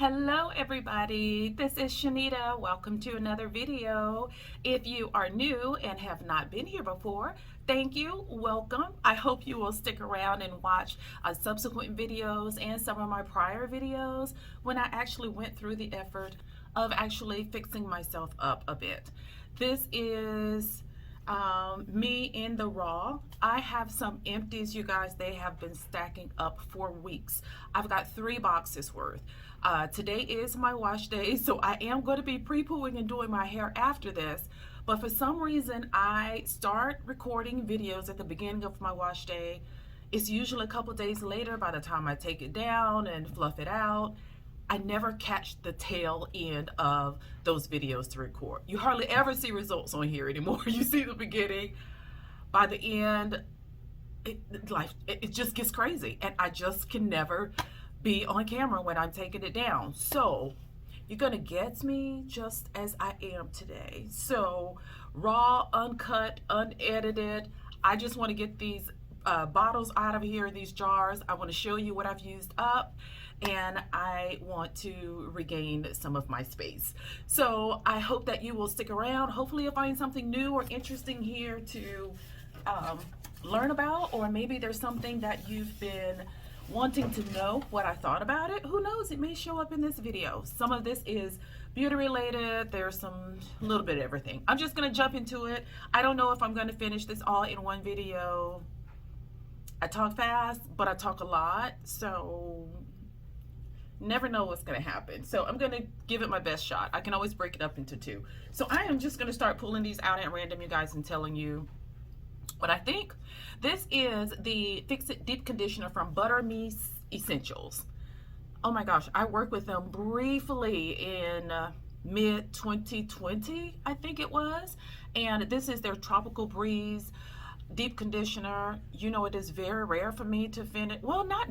Hello everybody, this is Shanita. Welcome to another video. If you are new and have not been here before, thank you, welcome. I hope you will stick around and watch subsequent videos and some of my prior videos when I actually went through the effort of actually fixing myself up a bit. This is me in the raw. I have some empties, you guys. They have been stacking up for weeks. I've got 3 boxes worth. Today is my wash day, so I am going to be pre-pooing and doing my hair after this. But for some reason, I start recording videos at the beginning of my wash day. It's usually a couple days later by the time I take it down and fluff it out. I never catch the tail end of those videos to record. You hardly ever see results on here anymore. You see the beginning. By the end, it just gets crazy. And I just can never be on camera when I'm taking it down. So you're gonna get me just as I am today. So raw, uncut, unedited. I just want to get these bottles out of here, these jars. I want to show you what I've used up, and I want to regain some of my space. So I hope that you will stick around. Hopefully you'll find something new or interesting here to learn about, or maybe there's something that you've been wanting to know what I thought about it. Who knows, it may show up in this video. Some of this is beauty related. There's some little bit of everything. I'm just gonna jump into it. I don't know if I'm gonna finish this all in one video. I talk fast, but I talk a lot, so never know what's gonna happen. So I'm gonna give it my best shot. I can always break it up into 2. So I am just gonna start pulling these out at random, you guys, and telling you what I think. This is the Fix It Deep Conditioner from Butter-Me Essentials. Oh my gosh, I worked with them briefly in mid 2020, I think it was. And this is their Tropical Breeze Deep Conditioner. You know, it is very rare for me to finish, well, not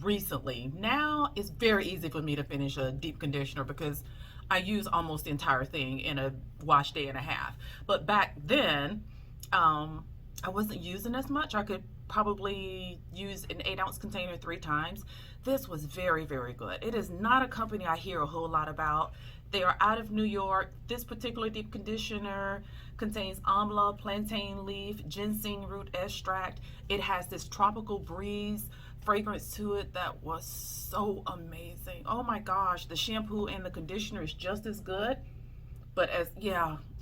recently. Now it's very easy for me to finish a deep conditioner because I use almost the entire thing in a wash day and a half. But back then, I wasn't using as much. I could probably use an 8-ounce container 3 times. This was very, very good. It is not a company I hear a whole lot about. They are out of New York. This particular deep conditioner contains amla, plantain leaf, ginseng root extract. It has this Tropical Breeze fragrance to it that was so amazing. Oh my gosh, the shampoo and the conditioner is just as good. But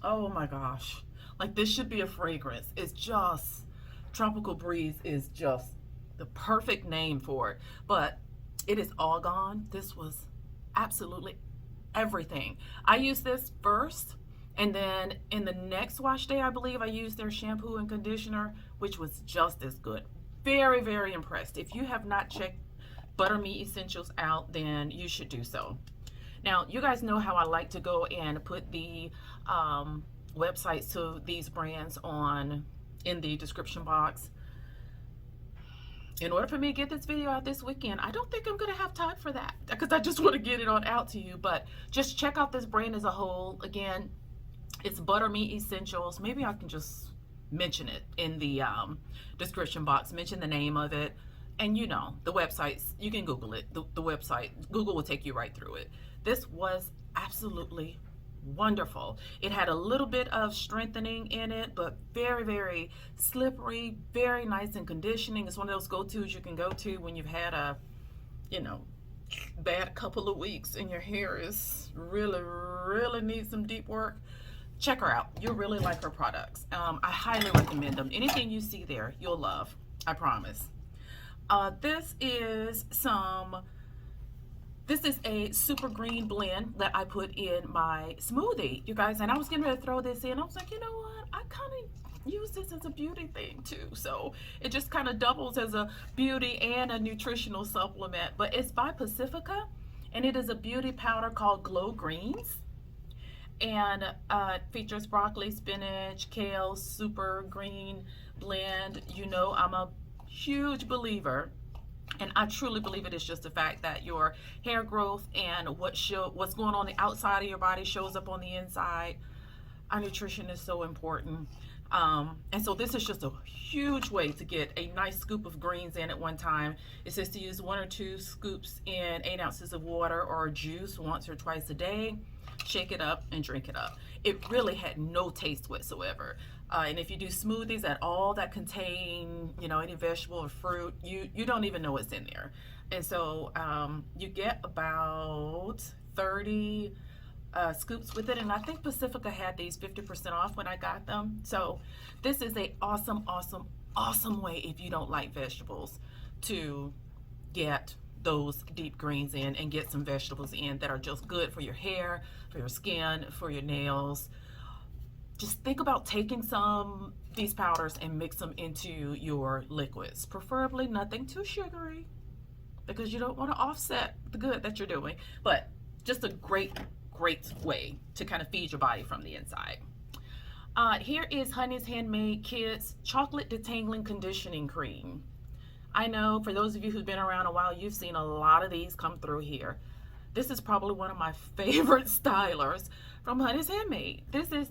oh my gosh. Like, this should be a fragrance. It's just, Tropical Breeze is just the perfect name for it. But it is all gone. This was absolutely everything. I used this first, and then in the next wash day, I believe I used their shampoo and conditioner, which was just as good. Very, very impressed. If you have not checked Butter-Me Essentials out, then you should do so. Now, you guys know how I like to go and put the websites to these brands in the description box. In order for me to get this video out this weekend, I don't think I'm gonna have time for that because I just want to get it on out to you. But just check out this brand as a whole. Again, it's Butter-Me Essentials. Maybe I can just mention it in the description box, mention the name of it, and you know, the websites, you can Google it. The website, Google will take you right through it. This was absolutely wonderful. It had a little bit of strengthening in it, but very, very slippery, very nice and conditioning. It's one of those go-tos you can go to when you've had a, you know, bad couple of weeks and your hair is really needs some deep work. Check her out. You'll really like her products. I highly recommend them. Anything you see there, you'll love. I promise. This is a super green blend that I put in my smoothie, you guys. And I was getting ready to throw this in. I was like, you know what? I kind of use this as a beauty thing too. So it just kind of doubles as a beauty and a nutritional supplement. But it's by Pacifica, and it is a beauty powder called Glow Greens. And it features broccoli, spinach, kale, super green blend. You know, I'm a huge believer, and I truly believe it is just the fact that your hair growth and what's going on the outside of your body shows up on the inside. Our nutrition is so important. And so this is just a huge way to get a nice scoop of greens in at one time. It says to use 1 or 2 scoops in 8 ounces of water or juice once or twice a day. Shake it up and drink it up. It really had no taste whatsoever. And if you do smoothies at all that contain, you know, any vegetable or fruit, you don't even know what's in there. And so you get about 30 scoops with it, and I think Pacifica had these 50% off when I got them. So this is a awesome way, if you don't like vegetables, to get those deep greens in and get some vegetables in that are just good for your hair, for your skin, for your nails. Just think about taking some these powders and mix them into your liquids, preferably nothing too sugary, because you don't want to offset the good that you're doing, but just a great way to kind of feed your body from the inside. Here is Honey's Handmade Kids Chocolate Detangling Conditioning Cream. I know for those of you who've been around a while, you've seen a lot of these come through here. This is probably one of my favorite stylers from Honey's Handmade. This is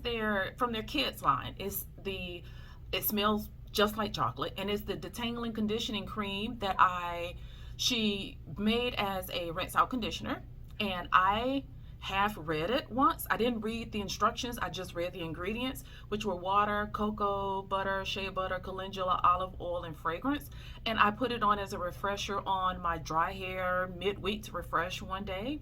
from their kids line. It smells just like chocolate, and it's the detangling conditioning cream that she made as a rinse out conditioner, and I have read it once. I didn't read the instructions, I just read the ingredients, which were water, cocoa butter, shea butter, calendula, olive oil, and fragrance. And I put it on as a refresher on my dry hair midweek to refresh one day.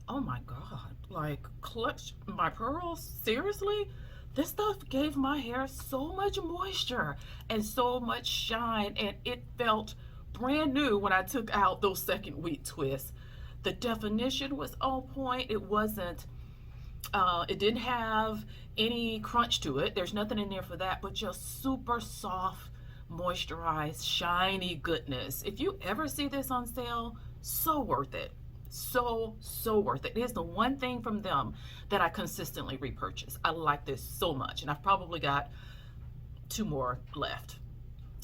Oh my God, like clutch my pearls, seriously? This stuff gave my hair so much moisture and so much shine, and it felt brand new when I took out those second week twists. The definition was on point. It wasn't, it didn't have any crunch to it. There's nothing in there for that, but just super soft, moisturized, shiny goodness. If you ever see this on sale, so worth it. So worth it. It is the one thing from them that I consistently repurchase. I like this so much, and I've probably got 2 more left.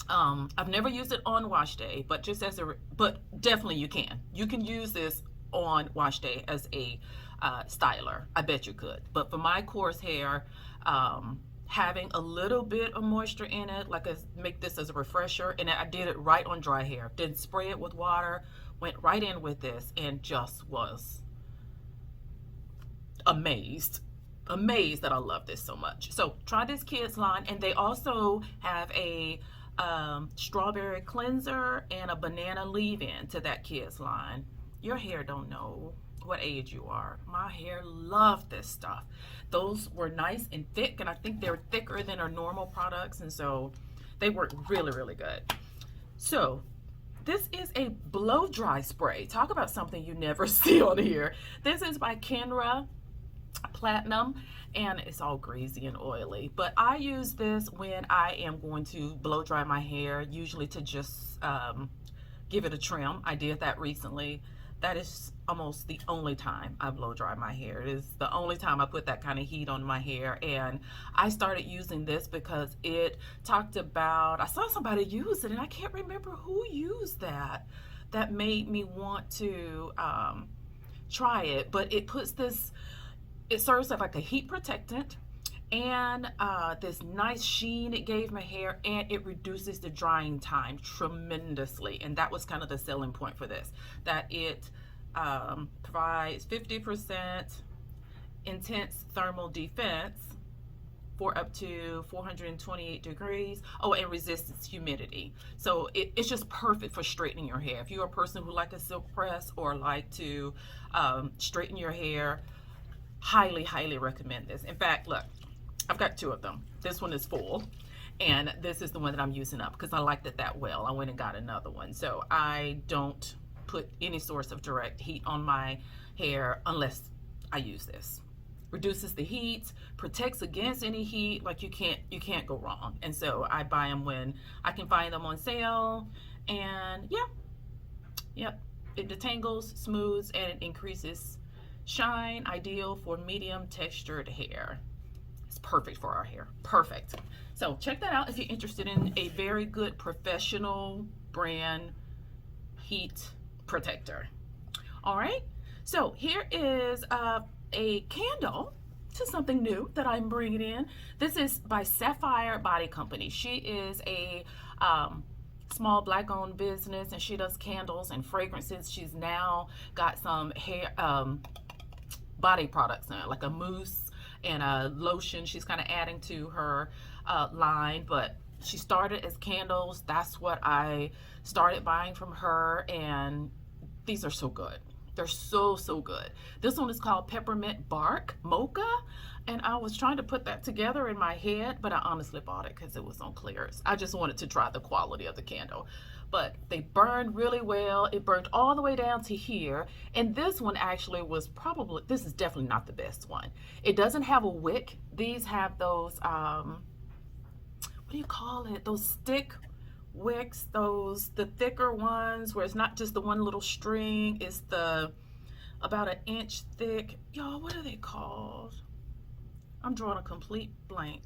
I've never used it on wash day, but but definitely you can use this on wash day as a styler. I bet you could. But for my coarse hair, having a little bit of moisture in it, make this as a refresher, and I did it right on dry hair. Didn't spray it with water, went right in with this, and just was amazed that I love this so much. So try this kids line, and they also have a strawberry cleanser and a banana leave-in to that kids line. Your hair don't know what age you are. My hair loved this stuff. Those were nice and thick, and I think they're thicker than our normal products, and so they work really good. So this is a blow dry spray. Talk about something you never see on here. This is by Kendra Platinum, and it's all greasy and oily, but I use this when I am going to blow dry my hair, usually to just give it a trim. I did that recently. That is almost the only time I blow dry my hair. It is the only time I put that kind of heat on my hair, and I started using this because it talked about, I saw somebody use it, and I can't remember who used that made me want to try it. But it puts this, it serves as like a heat protectant, and this nice sheen it gave my hair, and it reduces the drying time tremendously. And that was kind of the selling point for this, that it provides 50% intense thermal defense for up to 428 degrees. Oh, and resists humidity. So it's just perfect for straightening your hair. If you're a person who like a silk press or like to straighten your hair, highly recommend this. In fact, look, I've got 2 of them. This one is full, and this is the one that I'm using up because I liked it that well. I went and got another one. So I don't put any source of direct heat on my hair unless I use this. Reduces the heat, protects against any heat. Like you can't go wrong. And so I buy them when I can find them on sale, and yep, it detangles, smooths, and it increases shine, ideal for medium textured hair. It's perfect for our hair, perfect. So check that out if you're interested in a very good professional brand heat protector. All right, so here is a candle to something new that I'm bringing in. This is by Sapphire Body Company. She is a small black owned business, and she does candles and fragrances. She's now got some hair body products in it, like a mousse and a lotion she's kind of adding to her line. But she started as candles. That's what I started buying from her, and these are so good. They're so good. This one is called Peppermint Bark Mocha, and I was trying to put that together in my head, but I honestly bought it because it was on clearance. I just wanted to try the quality of the candle. But they burned really well. It burned all the way down to here. And this one actually was probably, this is definitely not the best one. It doesn't have a wick. These have those, what do you call it? Those stick wicks, the thicker ones where it's not just the one little string, it's the about an inch thick. Y'all, what are they called? I'm drawing a complete blank.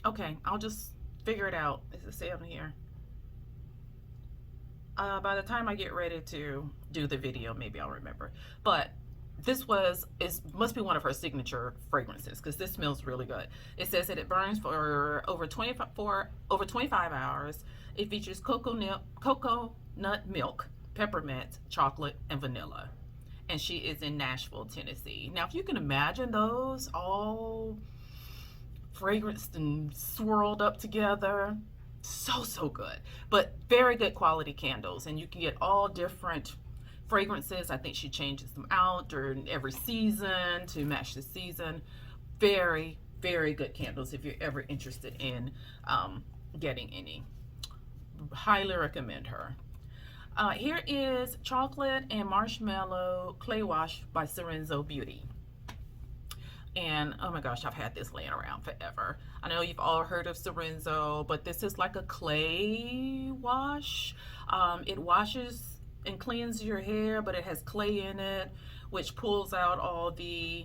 Okay, I'll just figure it out. Is it say on here? By the time I get ready to do the video, maybe I'll remember. But this must be one of her signature fragrances because this smells really good. It says that it burns for over 25 hours. It features coconut milk, peppermint, chocolate, and vanilla. And she is in Nashville, Tennessee. Now, if you can imagine those all fragranced and swirled up together, so good. But very good quality candles, and you can get all different fragrances. I think she changes them out during every season to match the season. Very good candles if you're ever interested in getting any. Highly recommend her. Here is Chocolate and Marshmallow Clay Wash by Sorenzo Beauty. And oh my gosh, I've had this laying around forever. I know you've all heard of Sorenzo, but this is like a clay wash. It washes and cleanses your hair, but it has clay in it, which pulls out all the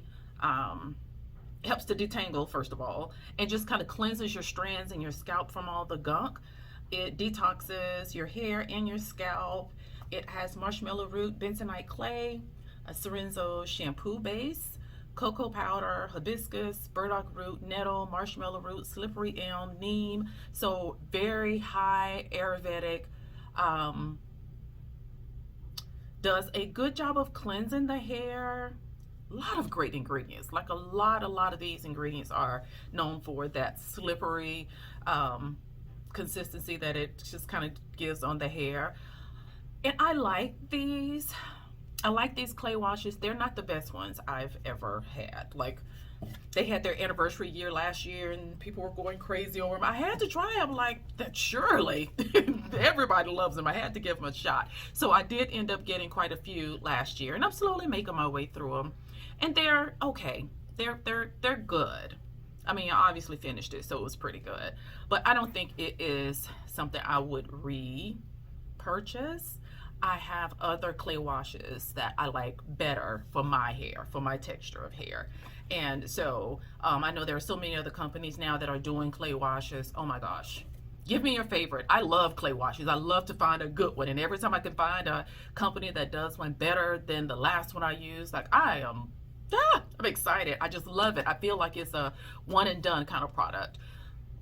helps to detangle, first of all, and just kind of cleanses your strands and your scalp from all the gunk. It detoxes your hair and your scalp. It has marshmallow root, bentonite clay, a Sorenzo shampoo base, cocoa powder, hibiscus, burdock root, nettle, marshmallow root, slippery elm, neem. So very high Ayurvedic. Does a good job of cleansing the hair. A lot of great ingredients. Like a lot of these ingredients are known for that slippery consistency that it just kind of gives on the hair. And I like these. I like these clay washes. They're not the best ones I've ever had. Like, they had their anniversary year last year and people were going crazy over them. I had to try them, like, that surely everybody loves them. I had to give them a shot. So I did end up getting quite a few last year, and I'm slowly making my way through them. And they're okay. They're good. I mean, I obviously finished it, so it was pretty good. But I don't think it is something I would repurchase. I have other clay washes that I like better for my hair, for my texture of hair. And so I know there are so many other companies now that are doing clay washes. Oh my gosh. Give me your favorite. I love clay washes. I love to find a good one. And every time I can find a company that does one better than the last one I used, like I'm excited. I just love it. I feel like it's a one and done kind of product.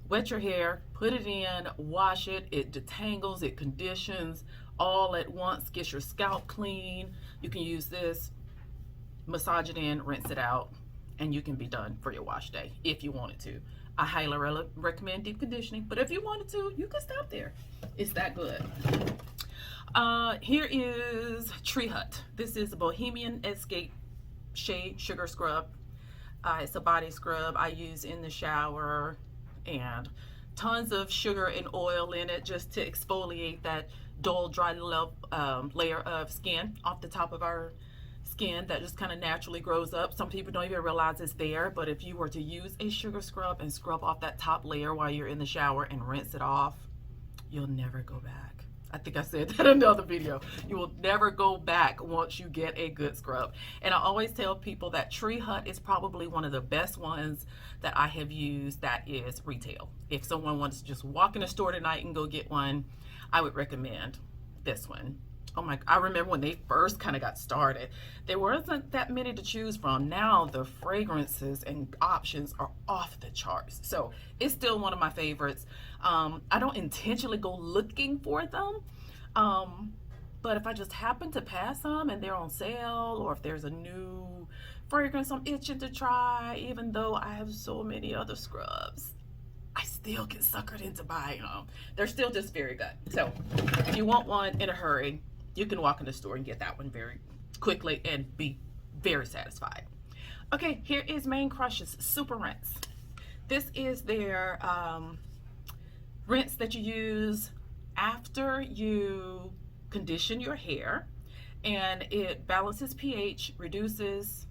Wet your hair, put it in, wash it. It detangles, it conditions all at once, gets your scalp clean. You can use this, massage it in, rinse it out, and you can be done for your wash day if you wanted to. I highly recommend deep conditioning, but if you wanted to, you can stop there. It's that good. Here is Tree Hut. This is a Bohemian Escape Shade Sugar Scrub. It's a body scrub I use in the shower, and tons of sugar and oil in it just to exfoliate that dull, dry layer of skin off the top of our skin that just kind of naturally grows up. Some people don't even realize it's there, but if you were to use a sugar scrub and scrub off that top layer while you're in the shower and rinse it off, you'll never go back. I think I said that in another video. You will never go back once you get a good scrub. And I always tell people that Tree Hut is probably one of the best ones that I have used that is retail. If someone wants to just walk in a store tonight and go get one, I would recommend this one. Oh my, I remember when they first kind of got started, there wasn't that many to choose from. Now the fragrances and options are off the charts. So it's still one of my favorites. I don't intentionally go looking for them. But if I just happen to pass them and they're on sale, or if there's a new fragrance I'm itching to try, even though I have so many other scrubs, I still get suckered into buying them. They're still just very good. So if you want one in a hurry, you can walk in the store and get that one very quickly and be very satisfied. Okay, here is Main Crush's Super Rinse. This is their rinse that you use after you condition your hair, and it balances pH, reduces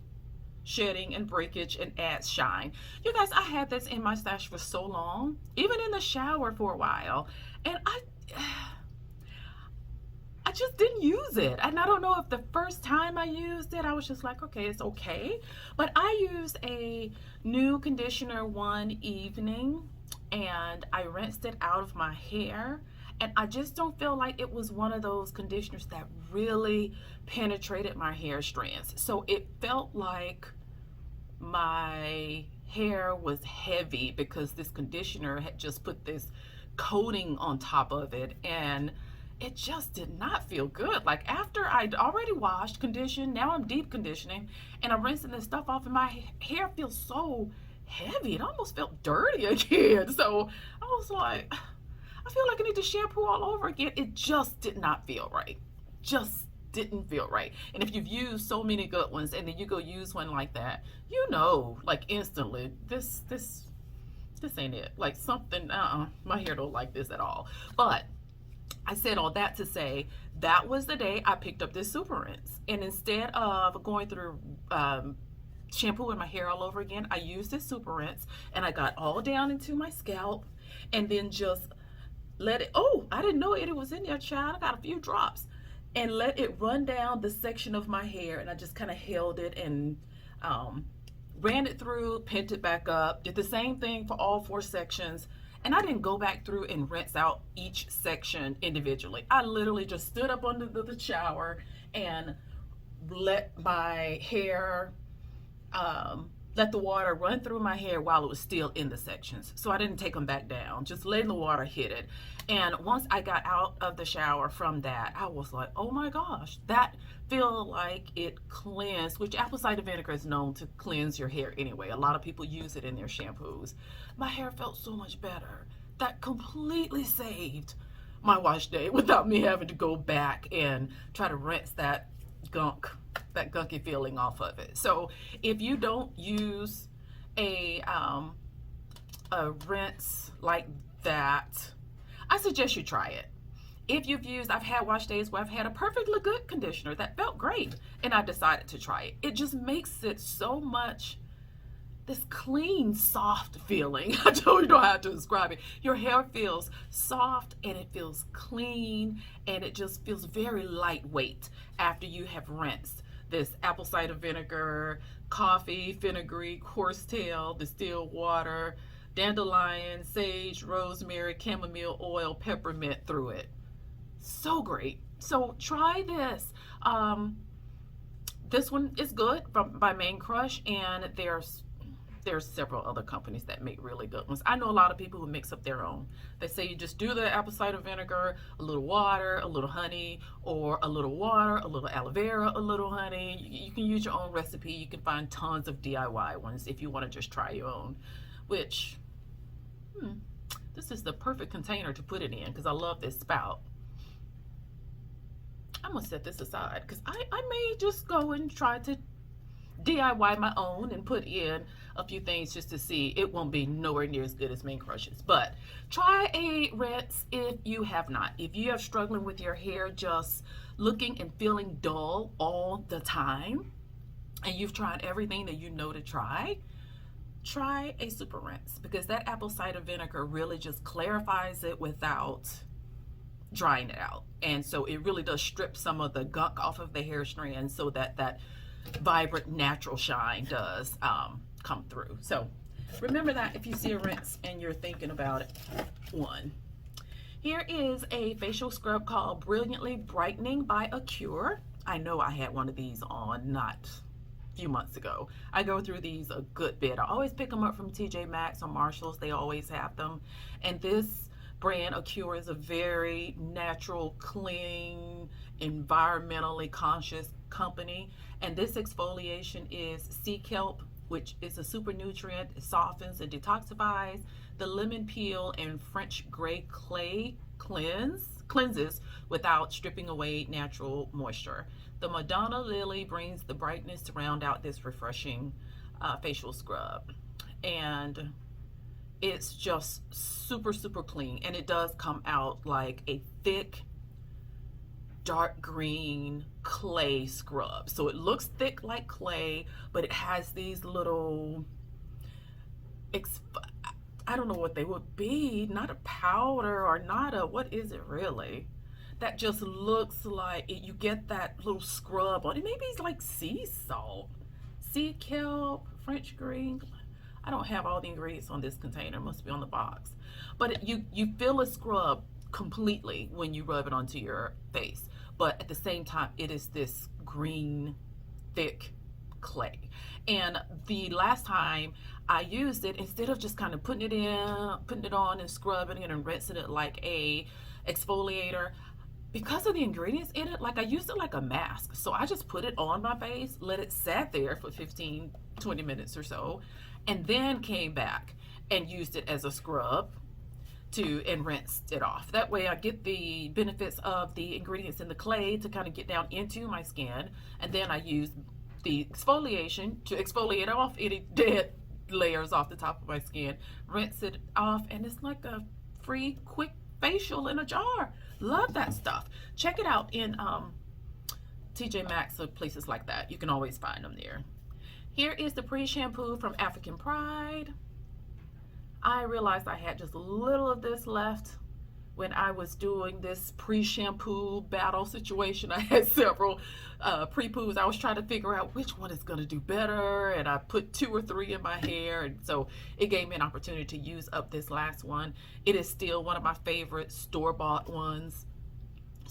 shedding and breakage, and adds shine. You guys, I had this in my stash for so long, even in the shower for a while, and I just didn't use it. And I don't know if the first time I used it, I was just like, okay, it's okay. But I used a new conditioner one evening, and I rinsed it out of my hair, and I just don't feel like it was one of those conditioners that really penetrated my hair strands. So it felt like my hair was heavy because this conditioner had just put this coating on top of it, and it just did not feel good. Like after I'd already washed, conditioned, now I'm deep conditioning, and I'm rinsing this stuff off, and my hair feels so heavy. It almost felt dirty again. So I was like, I feel like I need to shampoo all over again. It just did not feel right. Just didn't feel right. And if you've used so many good ones and then you go use one like that, you know, like instantly, this ain't it. Like something, my hair don't like this at all. But I said all that to say that was the day I picked up this Super Rinse. And instead of going through shampooing my hair all over again, I used this Super Rinse, and I got all down into my scalp, and then just let it, oh, I didn't know it was in there, child. I got a few drops, and let it run down the section of my hair, and I just kind of held it and ran it through, pinned it back up, did the same thing for all 4 sections. And I didn't go back through and rinse out each section individually. I literally just stood up under the shower and let my hair, let the water run through my hair while it was still in the sections. So I didn't take them back down, just letting the water hit it. And once I got out of the shower from that, I was like, oh my gosh, that feel like it cleansed, which apple cider vinegar is known to cleanse your hair anyway. A lot of people use it in their shampoos. My hair felt so much better. That completely saved my wash day without me having to go back and try to rinse that gunk, that gunky feeling off of it. So if you don't use a rinse like that, I suggest you try it. If you've used, I've had wash days where I've had a perfectly good conditioner that felt great, and I decided to try it. It just makes it so much, this clean, soft feeling. I don't know how to describe it. Your hair feels soft, and it feels clean, and it just feels very lightweight after you have rinsed this apple cider vinegar, coffee, fenugreek, horsetail, distilled water, dandelion, sage, rosemary, chamomile oil, peppermint through it. So great. So try this. This one is good by Main Crush, and there's several other companies that make really good ones. I know a lot of people who mix up their own. They say you just do the apple cider vinegar, a little water, a little honey, or a little water, a little aloe vera, a little honey. You can use your own recipe. You can find tons of DIY ones if you want to just try your own, which, this is the perfect container to put it in because I love this spout. I'm gonna set this aside because I may just go and try to DIY my own and put in a few things just to see. It won't be nowhere near as good as Main Crush's, but try a rinse if you have not. If you are struggling with your hair just looking and feeling dull all the time, and you've tried everything that you know to try a Super Rinse, because that apple cider vinegar really just clarifies it without drying it out. And so it really does strip some of the gunk off of the hair strand so that that vibrant natural shine does come through. So remember that if you see a rinse and you're thinking about it. One, Here is a facial scrub called Brilliantly Brightening by Acure. I know I had one of these on not a few months ago. I go through these a good bit. I always pick them up from TJ Maxx or Marshalls. They always have them. And this brand, Acure, is a very natural, clean, environmentally conscious company. And this exfoliation is sea kelp, which is a super nutrient. It softens and detoxifies. The lemon peel and French gray clay cleanses without stripping away natural moisture. The Madonna Lily brings the brightness to round out this refreshing facial scrub. And it's just super, super clean. And it does come out like a thick, dark green clay scrub. So it looks thick like clay, but it has these little, I don't know what they would be, not a powder or not a, what is it really? That just looks like it, you get that little scrub on it. Maybe it's like sea salt, sea kelp, French green. I don't have all the ingredients on this container, it must be on the box. But you feel a scrub completely when you rub it onto your face. But at the same time, it is this green, thick clay. And the last time I used it, instead of just kind of putting it on and scrubbing it and rinsing it like a exfoliator, because of the ingredients in it, like I used it like a mask. So I just put it on my face, let it sat there for 15, 20 minutes or so, and then came back and used it as a scrub and rinsed it off. That way I get the benefits of the ingredients in the clay to kind of get down into my skin, and then I use the exfoliation to exfoliate off any dead layers off the top of my skin, rinse it off, and it's like a free quick facial in a jar. Love that stuff. Check it out in TJ Maxx or places like that. You can always find them there. Here is the pre-shampoo from African Pride. I realized I had just a little of this left when I was doing this pre-shampoo battle situation. I had several prepoos. I was trying to figure out which one is going to do better, and I put 2 or 3 in my hair, and so it gave me an opportunity to use up this last one. It is still one of my favorite store-bought ones.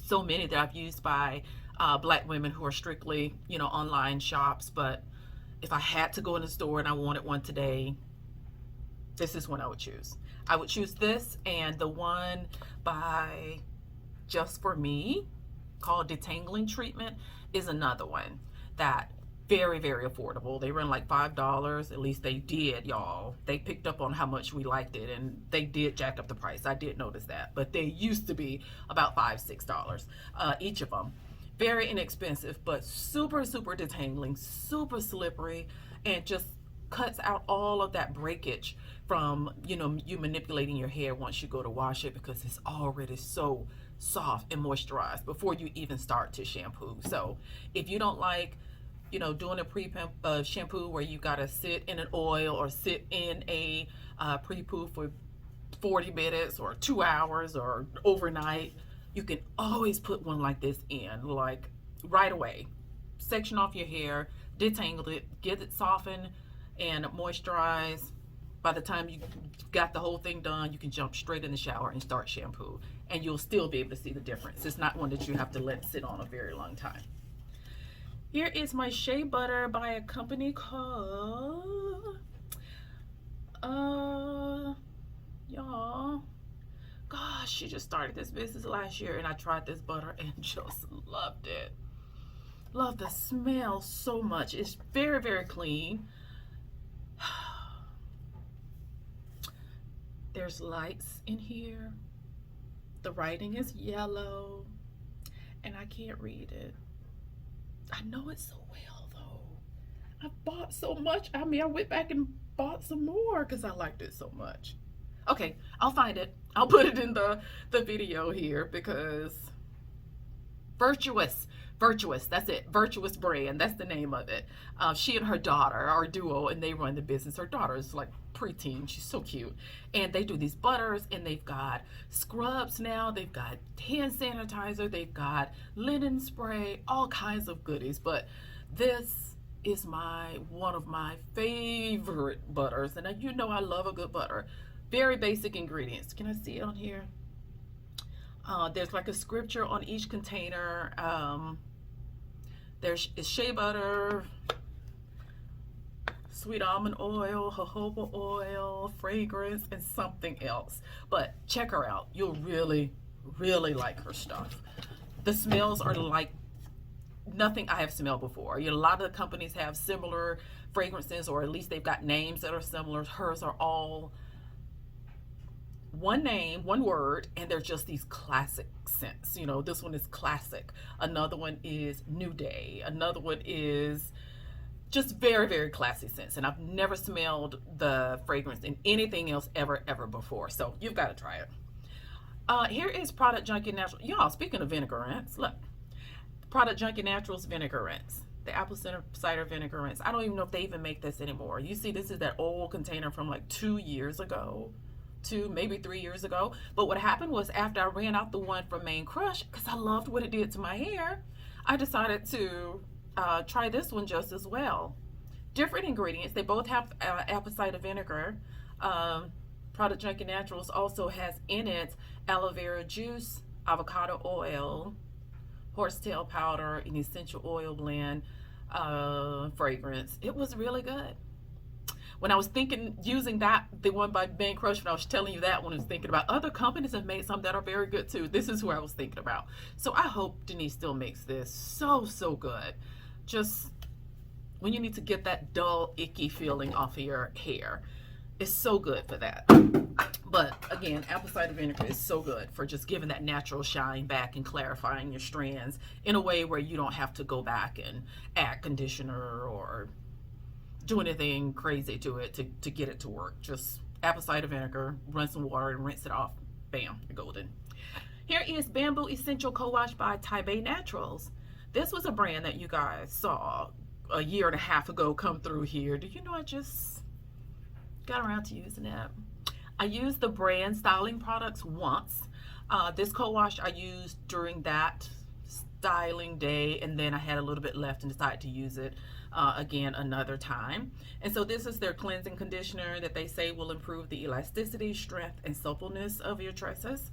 So many that I've used by black women who are strictly, you know, online shops. But if I had to go in the store and I wanted one today, this is one I would choose. I would choose this, and the one by Just For Me called Detangling Treatment is another one that very, very affordable. They run like $5, at least they did, y'all. They picked up on how much we liked it, and they did jack up the price. I did notice that, but they used to be about $5, $6 each of them. Very inexpensive, but super, super detangling, super slippery, and just cuts out all of that breakage from, you know, you manipulating your hair once you go to wash it, because it's already so soft and moisturized before you even start to shampoo. So if you don't like, you know, doing a shampoo where you gotta sit in an oil or sit in a pre-poo for 40 minutes or 2 hours or overnight, you can always put one like this in, like right away. Section off your hair, detangle it, get it softened and moisturized. By the time you got the whole thing done, you can jump straight in the shower and start shampoo, and you'll still be able to see the difference. It's not one that you have to let sit on a very long time. Here is my shea butter by a company called y'all, gosh, she just started this business last year, and I tried this butter and just loved it. Love the smell so much. It's very, very clean. There's lights in here. The writing is yellow, and I can't read it. I know it so well though. I bought so much. I mean, I went back and bought some more because I liked it so much. Okay, I'll find it. I'll put it in the video here, because Virtuous, that's it. Virtuous brand, that's the name of it. She and her daughter are a duo, and they run the business. Her daughter is like preteen. She's so cute. And they do these butters, and they've got scrubs now. They've got hand sanitizer. They've got linen spray, all kinds of goodies. But this is one of my favorite butters. And you know I love a good butter. Very basic ingredients. Can I see it on here? There's like a scripture on each container. There's shea butter, sweet almond oil, jojoba oil, fragrance, and something else. But check her out. You'll really, really like her stuff. The smells are like nothing I have smelled before. A lot of the companies have similar fragrances, or at least they've got names that are similar. Hers are all one name, one word, and they're just these classic scents. You know, this one is classic. Another one is New Day. Another one is just very, very classy scents. And I've never smelled the fragrance in anything else ever before. So you've got to try it. Here is Product Junkie Natural. Y'all, speaking of vinaigrants, look. Product Junkie Naturals vinaigrants. The apple cider vinaigrants. I don't even know if they even make this anymore. You see, this is that old container from like 2 years ago. 2, maybe 3 years ago. But what happened was, after I ran out the one from Main Crush, because I loved what it did to my hair, I decided to try this one just as well. Different ingredients. They both have apple cider vinegar. Product Junkie Naturals also has in it aloe vera juice, avocado oil, horsetail powder, an essential oil blend, fragrance. It was really good. When I was thinking using that, the one by Main Crush, when I was telling you that one, I was thinking about other companies have made some that are very good too. This is who I was thinking about. So I hope Denise still makes this. So good. Just when you need to get that dull, icky feeling off of your hair. It's so good for that. But again, apple cider vinegar is so good for just giving that natural shine back and clarifying your strands in a way where you don't have to go back and add conditioner or do anything crazy to it to get it to work. Just apple cider vinegar, run some water and rinse it off. Bam, you're golden. Here is Bamboo Essential Co-Wash by Taipei Naturals. This was a brand that you guys saw a year and a half ago come through here. Do you know I just got around to using it? I used the brand styling products once. This co-wash I used during that styling day, and then I had a little bit left and decided to use it again another time. And so this is their cleansing conditioner that they say will improve the elasticity, strength, and suppleness of your tresses.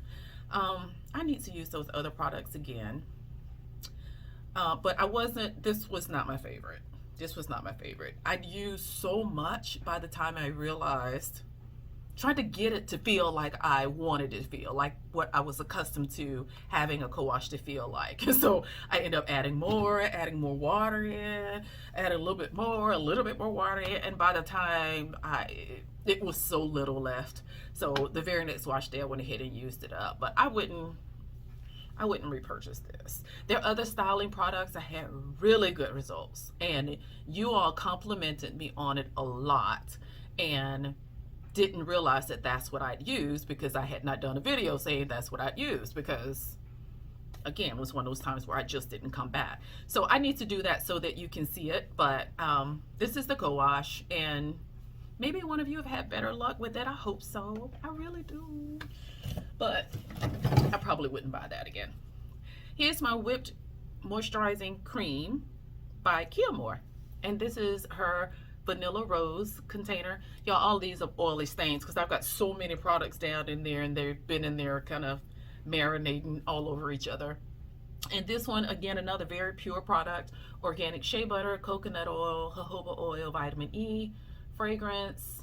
I need to use those other products again. But this was not my favorite. This was not my favorite. I'd used so much by the time I realized, trying to get it to feel like I wanted it to feel, like what I was accustomed to having a co-wash to feel like. So I end up adding more water in, add a little bit more water in, and by the time it was so little left. So the very next wash day I went ahead and used it up. But I wouldn't repurchase this. There are other styling products that had really good results, and you all complimented me on it a lot, and didn't realize that that's what I'd used because I had not done a video saying that's what I'd used, because again, it was one of those times where I just didn't come back. So I need to do that so that you can see it. But this is the co-wash, and maybe one of you have had better luck with it. I hope so. I really do. But I probably wouldn't buy that again. Here's my whipped moisturizing cream by Kiamore, and this is her vanilla rose container. Y'all, all these are oily stains because I've got so many products down in there, and they've been in there kind of marinating all over each other. And this one, again, another very pure product. Organic shea butter, coconut oil, jojoba oil, vitamin E, fragrance,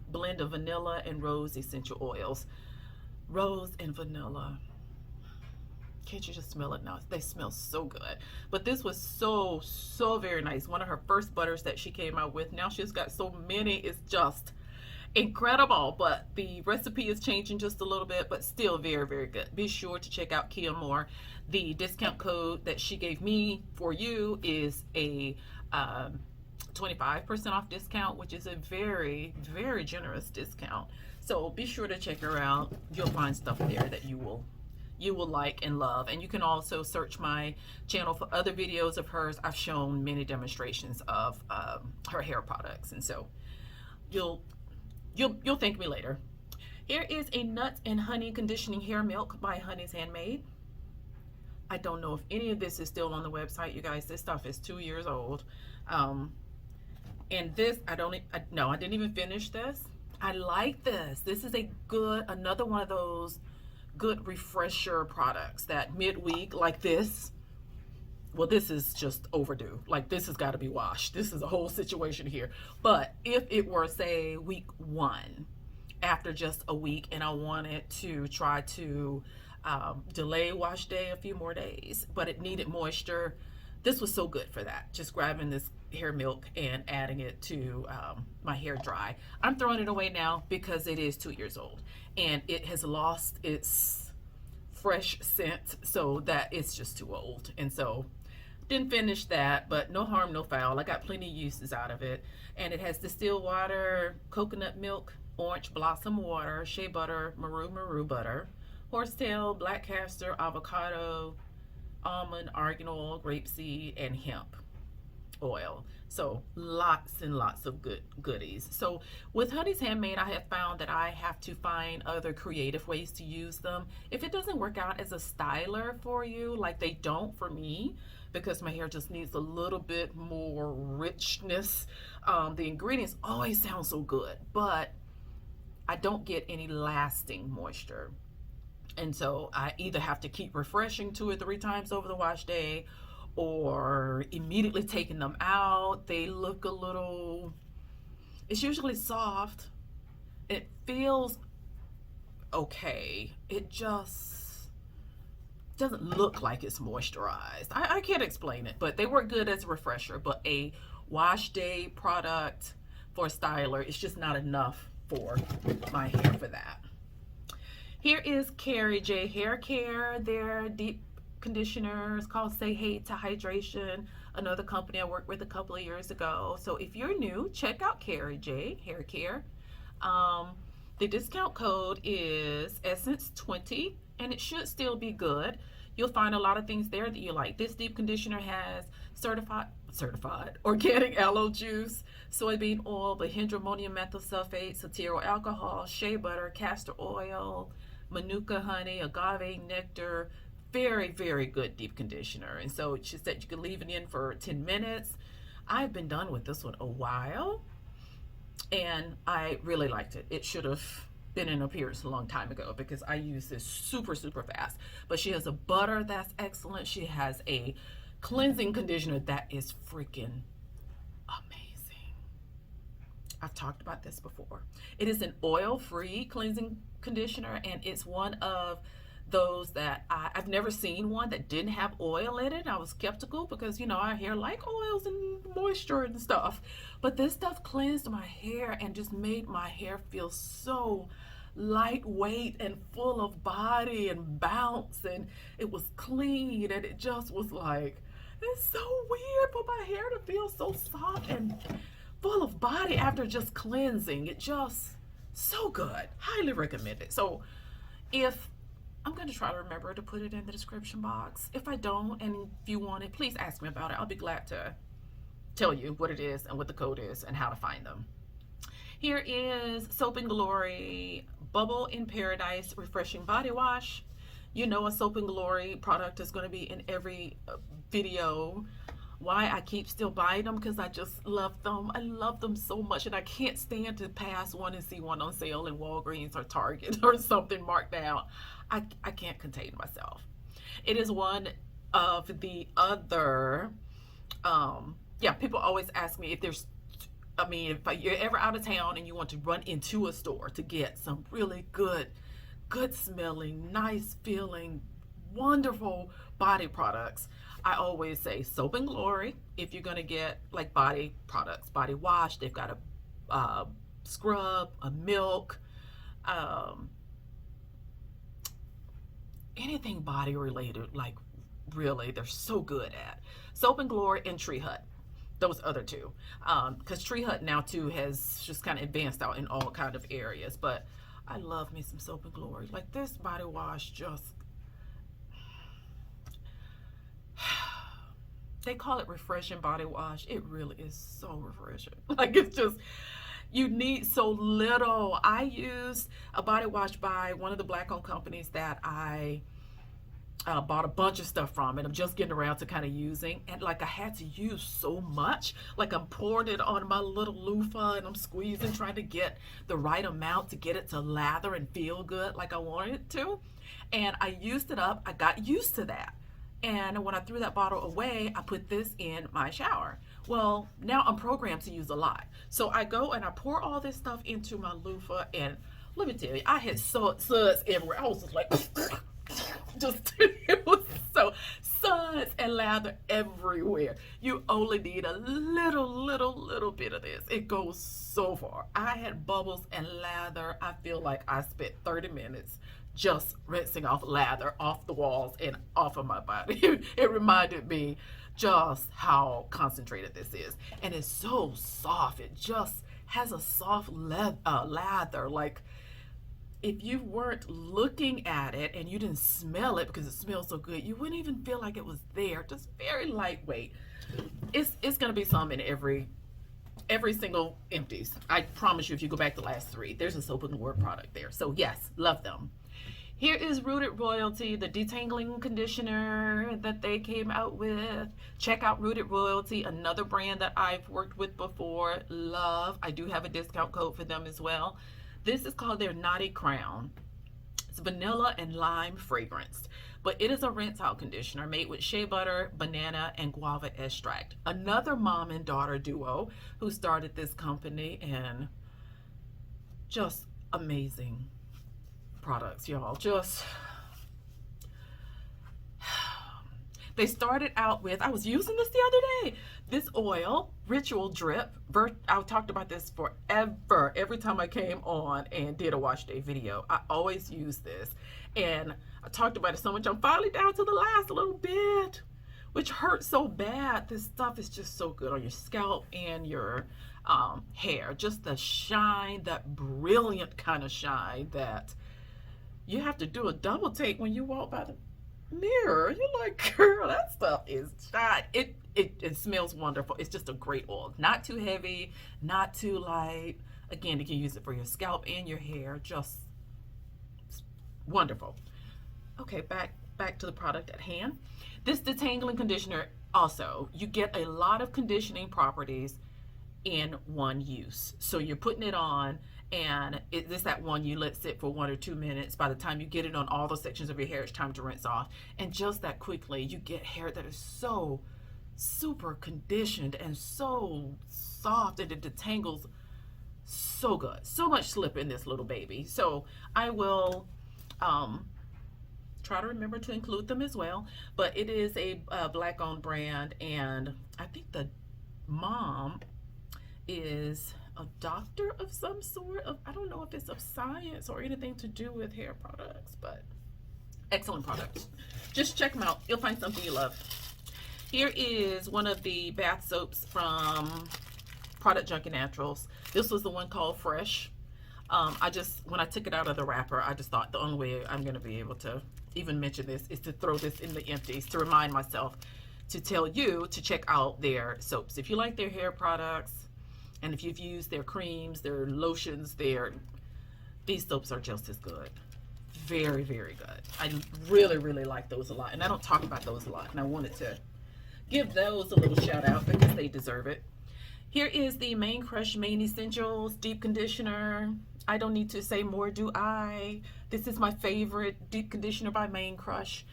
blend of vanilla and rose essential oils. Rose and vanilla. Can't you just smell it now? They smell so good. But this was so very nice. One of her first butters that she came out with. Now she's got so many. It's just incredible. But the recipe is changing just a little bit, but still very good. Be sure to check out Kiamore. The discount code that she gave me for you is a 25% off discount, which is a very generous discount. So be sure to check her out. You'll find stuff there that you will like and love. And you can also search my channel for other videos of hers. I've shown many demonstrations of her hair products, and so you'll thank me later. Here is a nuts and honey conditioning hair milk by Honey's Handmade. I don't know if any of this is still on the website, you guys. This stuff is 2 years old. And this, I didn't even finish this. I like this. This is another one of those good refresher products that midweek, like this. Well, this is just overdue. Like, this has got to be washed. This is a whole situation here. But if it were, say, week 1, after just a week, and I wanted to try to delay wash day a few more days, but it needed moisture, this was so good for that. Just grabbing this hair milk and adding it to my hair dry. I'm throwing it away now because it is 2 years old and it has lost its fresh scent, so that it's just too old. And so didn't finish that, but no harm, no foul. I got plenty of uses out of it. And it has distilled water, coconut milk, orange blossom water, shea butter, maru butter, horsetail, black castor, avocado, almond, argan oil, grapeseed, and hemp oil. So lots and lots of goodies. So with Honey's Handmade, I have found that I have to find other creative ways to use them. If it doesn't work out as a styler for you, like they don't for me, because my hair just needs a little bit more richness, the ingredients always sound so good, but I don't get any lasting moisture. And so I either have to keep refreshing 2 or 3 times over the wash day, or immediately taking them out. They look a little, it's usually soft. It feels okay. It just doesn't look like it's moisturized. I can't explain it, but they work good as a refresher. But a wash day product for a styler, it's just not enough for my hair for that. Here is Kerri J hair care. Their deep conditioner is called Say Hey to Hydration, another company I worked with a couple of years ago. So if you're new, check out Kerri J hair care. The discount code is Essence20, and it should still be good. You'll find a lot of things there that you like. This deep conditioner has certified organic aloe juice, soybean oil, bihydramonium methyl sulfate, cetyl alcohol, shea butter, castor oil, manuka honey, agave nectar. Very, very good deep conditioner. And so she said you could leave it in for 10 minutes. I've been done with this one a while, and I really liked it. It should have been in appearance a long time ago because I use this super, super fast. But she has a butter that's excellent. She has a cleansing conditioner that is freaking amazing. I've talked about this before. It is an oil-free cleansing conditioner, and it's one of those that I've never seen one that didn't have oil in it. I was skeptical because, you know, our hair like oils and moisture and stuff. But this stuff cleansed my hair and just made my hair feel so lightweight and full of body and bounce, and it was clean, and it just was like, it's so weird for my hair to feel so soft and full of body after just cleansing. It just so good. Highly recommend it. So if I'm going to try to remember to put it in the description box. If I don't, and if you want it, please ask me about it. I'll be glad to tell you what it is and what the code is and how to find them. Here is Soap and Glory Bubble in Paradise Refreshing Body Wash. You know a Soap and Glory product is going to be in every video. Why I keep still buying them? Because I just love them. I love them so much, and I can't stand to pass one and see one on sale in Walgreens or Target or something marked down. I can't contain myself. It is one of the other, people always ask me if there's, if you're ever out of town and you want to run into a store to get some really good smelling, nice feeling, wonderful body products, I always say Soap and Glory. If you're going to get like body products, body wash, they've got a scrub, a milk, anything body related, like really, they're so good at. Soap and Glory and Tree Hut. Those other two. Because Tree Hut now too has just kind of advanced out in all kind of areas. But I love me some Soap and Glory. Like this body wash just, they call it refreshing body wash. It really is so refreshing. Like it's just, you need so little. I used a body wash by one of the black owned companies that I bought a bunch of stuff from it. I'm just getting around to kind of using, and like I had to use so much. Like I'm pouring it on my little loofah and I'm squeezing, trying to get the right amount to get it to lather and feel good like I wanted it to. And I used it up. I got used to that. And when I threw that bottle away, I put this in my shower. Well, now I'm programmed to use a lot. So I go and I pour all this stuff into my loofah, and let me tell you, I had suds everywhere. I was just like, just it was so suds and lather everywhere. You only need a little bit of this. It goes so far. I had bubbles and lather. I feel like I spent 30 minutes just rinsing off lather off the walls and off of my body. It reminded me just how concentrated this is, and it's so soft. It just has a soft lather. Like if you weren't looking at it and you didn't smell it because it smells so good, you wouldn't even feel like it was there. Just very lightweight. It's gonna be some in every single Empties. I promise you, if you go back the last 3, there's a Soap and Word product there. So yes, love them. Here is Rooted Royalty, the detangling conditioner that they came out with. Check out Rooted Royalty, another brand that I've worked with before. Love. I do have a discount code for them as well. This is called their Naughty Crown. It's vanilla and lime fragranced, but it is a rinse out conditioner made with shea butter, banana, and guava extract. Another mom and daughter duo who started this company, and just amazing products, y'all. Just they started out with, I was using this the other day, this oil, Ritual Drip. I talked about this forever. Every time I came on and did a wash day video, I always use this, and I talked about it so much. I'm finally down to the last little bit, which hurts so bad. This stuff is just so good on your scalp and your hair. Just the shine, that brilliant kind of shine that you have to do a double take when you walk by the mirror. You're like, girl, that stuff is shine. It smells wonderful. It's just a great oil. Not too heavy, not too light. Again, you can use it for your scalp and your hair. Just wonderful. Okay, back to the product at hand. This detangling conditioner, also, you get a lot of conditioning properties in one use. So you're putting it on, and it's that one you let sit for 1 or 2 minutes. By the time you get it on all the sections of your hair, it's time to rinse off. And just that quickly, you get hair that is so super conditioned and so soft, and it detangles so good. So much slip in this little baby. So I will try to remember to include them as well. But it is a black-owned brand, and I think the mom is a doctor of some sort. I don't know if it's of science or anything to do with hair products, but excellent products. Just check them out. You'll find something you love. Here is one of the bath soaps from Product Junkie Naturals. This was the one called Fresh. When I took it out of the wrapper, I just thought the only way I'm going to be able to even mention this is to throw this in the Empties to remind myself to tell you to check out their soaps. If you like their hair products, and if you've used their creams, their lotions, these soaps are just as good. Very, very good. I really like those a lot, and I don't talk about those a lot, and I wanted to give those a little shout out because they deserve it. Here is the Mane Crush Mane Essentials Deep Conditioner. I don't need to say more, do I? This is my favorite deep conditioner by Mane Crush.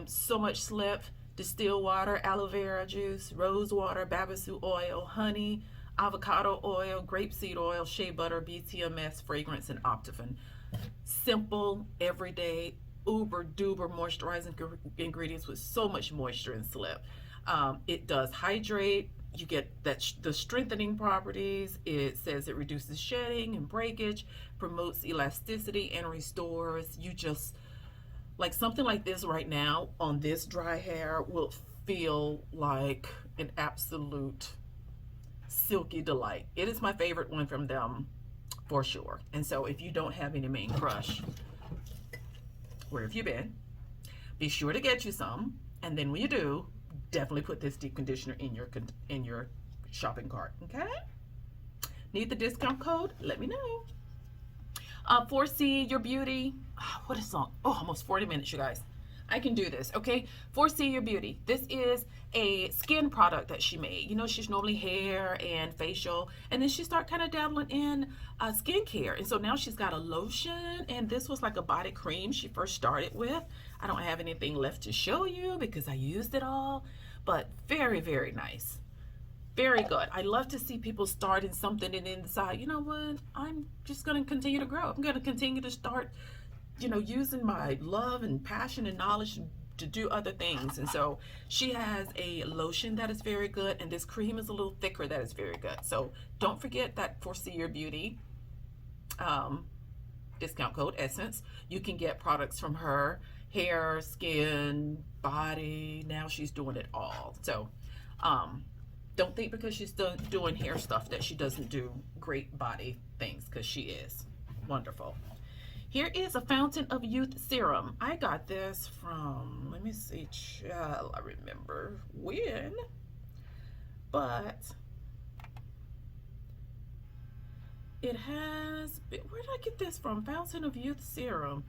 So much slip, distilled water, aloe vera juice, rose water, babasu oil, honey, avocado oil, grapeseed oil, shea butter, BTMS, fragrance, and Optifin. Simple, everyday, uber duper moisturizing ingredients with so much moisture and slip. It does hydrate. You get the strengthening properties. It says it reduces shedding and breakage, promotes elasticity, and restores. You just, like something like this right now on this dry hair will feel like an absolute silky delight. It is my favorite one from them for sure. And so if you don't have any Mane Crush, where have you been? Be sure to get you some, and then when you do, definitely put this deep conditioner in your shopping cart. Okay? Need the discount code? Let me know. Foresee Your Beauty. What a song! Oh, almost 40 minutes, you guys. I can do this, okay? Foresee Your Beauty. This is a skin product that she made. You know, she's normally hair and facial, and then she started kind of dabbling in skincare. And so now she's got a lotion, and this was like a body cream she first started with. I don't have anything left to show you because I used it all, but very, very nice. Very good. I love to see people starting something and then decide, you know what, I'm just going to continue to grow. I'm going to continue to start, you know, using my love and passion and knowledge to do other things. And so she has a lotion that is very good, and this cream is a little thicker that is very good. So don't forget that Foresee Your Beauty discount code Essence. You can get products from her: hair, skin, body. Now she's doing it all. So don't think because she's doing hair stuff that she doesn't do great body things, because she is wonderful. Here is a Fountain of Youth serum. I got this from, let me see, child, I remember when, but it has, where did I get this from? Fountain of Youth serum.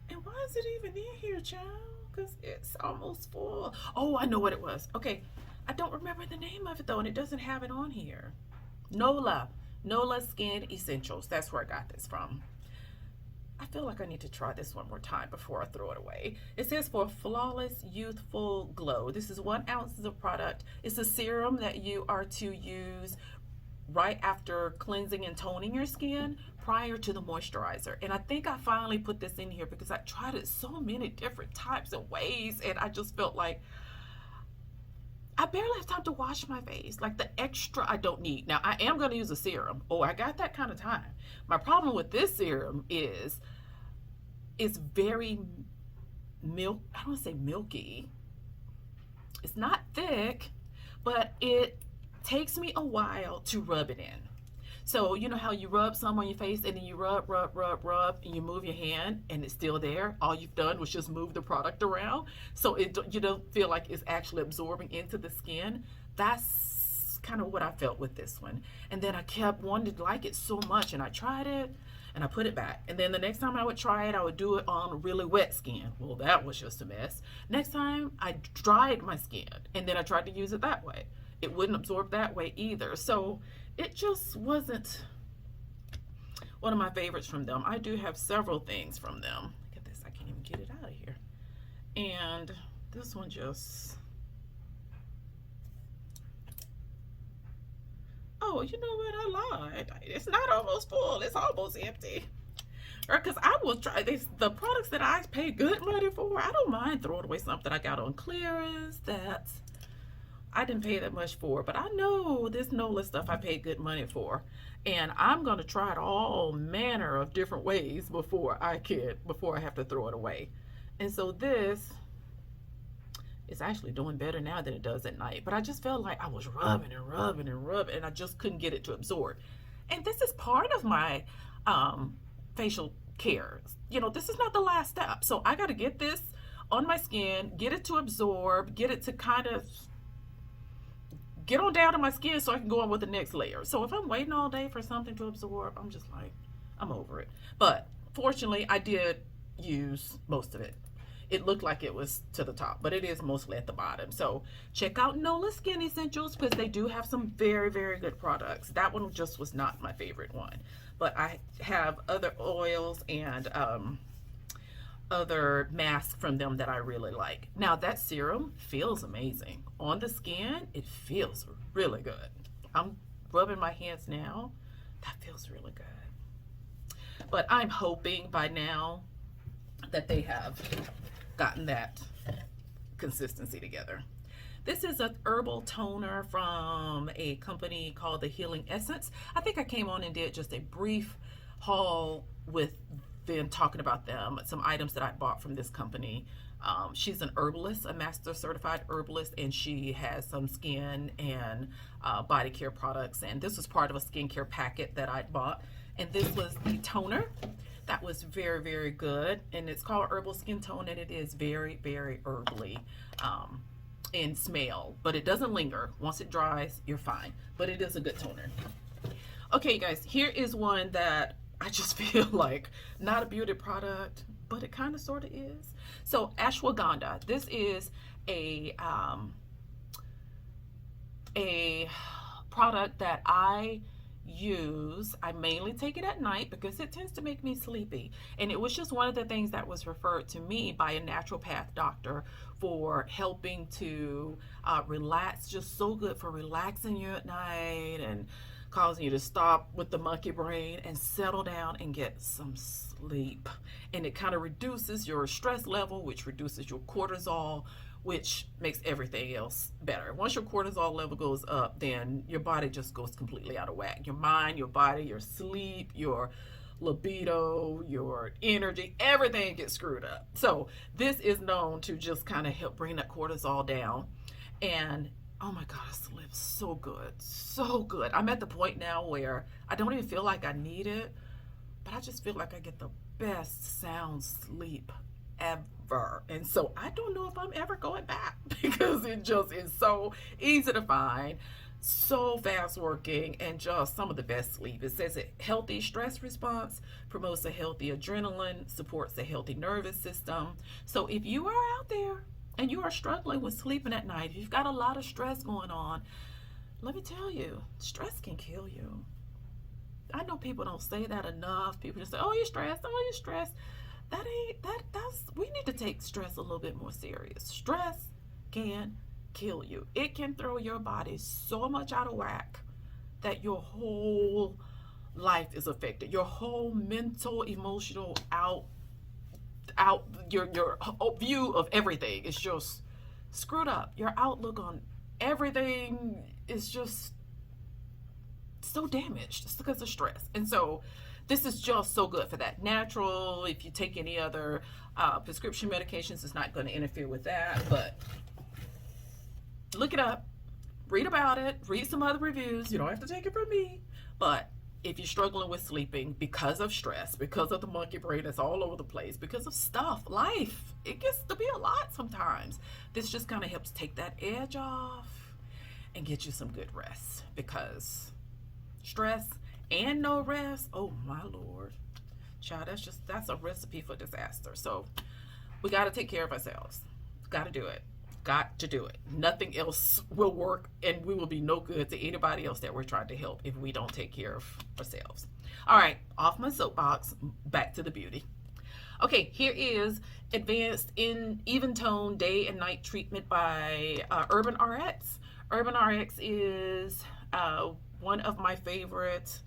And why is it even in here, child? Because it's almost full. Oh, I know what it was. Okay, I don't remember the name of it though, and it doesn't have it on here. Nola Skin Essentials. That's where I got this from. I feel like I need to try this one more time before I throw it away. It says for flawless youthful glow. This is 1 ounce of product. It's a serum that you are to use right after cleansing and toning your skin prior to the moisturizer. And I think I finally put this in here because I tried it so many different types and ways, and I just felt like I barely have time to wash my face. Like, the extra I don't need. Now, I am going to use a serum. Oh, I got that kind of time. My problem with this serum is it's very I don't want to say milky. It's not thick, but it takes me a while to rub it in. So you know how you rub some on your face and then you rub, and you move your hand and it's still there? All you've done was just move the product around. So you don't feel like it's actually absorbing into the skin. That's kind of what I felt with this one. And then I kept wanting to like it so much, and I tried it and I put it back. And then the next time I would try it, I would do it on really wet skin. Well, that was just a mess. Next time I dried my skin and then I tried to use it that way. It wouldn't absorb that way either. So it just wasn't one of my favorites from them. I do have several things from them. Look at this, I can't even get it out of here. And this one just, oh, you know what, I lied. It's not almost full, it's almost empty. Or because I will try this, the products that I pay good money for, I don't mind throwing away something I got on clearance that I didn't pay that much for, but I know this NOLA stuff I paid good money for, and I'm going to try it all manner of different ways before I have to throw it away. And so this is actually doing better now than it does at night, but I just felt like I was rubbing and I just couldn't get it to absorb. And this is part of my facial care. You know, this is not the last step. So I got to get this on my skin, get it to absorb, get it to kind of get on down to my skin so I can go on with the next layer. So if I'm waiting all day for something to absorb, I'm just like, I'm over it. But fortunately, I did use most of it. It looked like it was to the top, but it is mostly at the bottom. So check out NOLA Skin Essentials because they do have some very, very good products. That one just was not my favorite one. But I have other oils and other masks from them that I really like. Now that serum feels amazing. On the skin, it feels really good. I'm rubbing my hands now. That feels really good. But I'm hoping by now that they have gotten that consistency together. This is a herbal toner from a company called The Healing Essence. I think I came on and did just a brief haul with them talking about them, some items that I bought from this company. She's an herbalist, a master certified herbalist, and she has some skin and body care products. And this was part of a skincare packet that I bought. And this was the toner that was very, very good. And it's called Herbal Skin Tone, and it is very, very herbally in smell, but it doesn't linger. Once it dries, you're fine. But it is a good toner. Okay, guys, here is one that I just feel like not a beauty product, but it kind of sort of is. So ashwagandha, this is a product that I use. I mainly take it at night because it tends to make me sleepy. And it was just one of the things that was referred to me by a naturopath doctor for helping to relax. Just so good for relaxing you at night and causing you to stop with the monkey brain and settle down and get some sleep. And it kind of reduces your stress level, which reduces your cortisol, which makes everything else better. Once your cortisol level goes up, then your body just goes completely out of whack. Your mind, your body, your sleep, your libido, your energy, everything gets screwed up. So this is known to just kind of help bring that cortisol down. And oh my God, I sleep so good, so good. I'm at the point now where I don't even feel like I need it, but I just feel like I get the best sound sleep ever. And so I don't know if I'm ever going back because it just is so easy to find, so fast working, and just some of the best sleep. It says a healthy stress response, promotes a healthy adrenaline, supports a healthy nervous system. So if you are out there and you are struggling with sleeping at night, if you've got a lot of stress going on, let me tell you, stress can kill you. I know people don't say that enough. People just say, oh, you're stressed, oh, you're stressed. We need to take stress a little bit more serious. Stress can kill you. It can throw your body so much out of whack that your whole life is affected. Your whole mental, emotional your view of everything is just screwed up. Your outlook on everything is just so damaged. It's because of stress. And so this is just so good for that. Natural. If you take any other prescription medications, it's not going to interfere with that. But look it up, read about it, read some other reviews. You don't have to take it from me. But if you're struggling with sleeping because of stress, because of the monkey brain that's all over the place, because of stuff, life, it gets to be a lot sometimes. This just kind of helps take that edge off and get you some good rest, because stress and no rest, oh my Lord, child, that's a recipe for disaster. So we got to take care of ourselves. Got to do it. Got to do it. Nothing else will work, and we will be no good to anybody else that we're trying to help if we don't take care of ourselves. All right, off my soapbox, back to the beauty. Okay, here is Advanced in Even Tone Day and Night Treatment by UrbanRx. UrbanRx is one of my favorite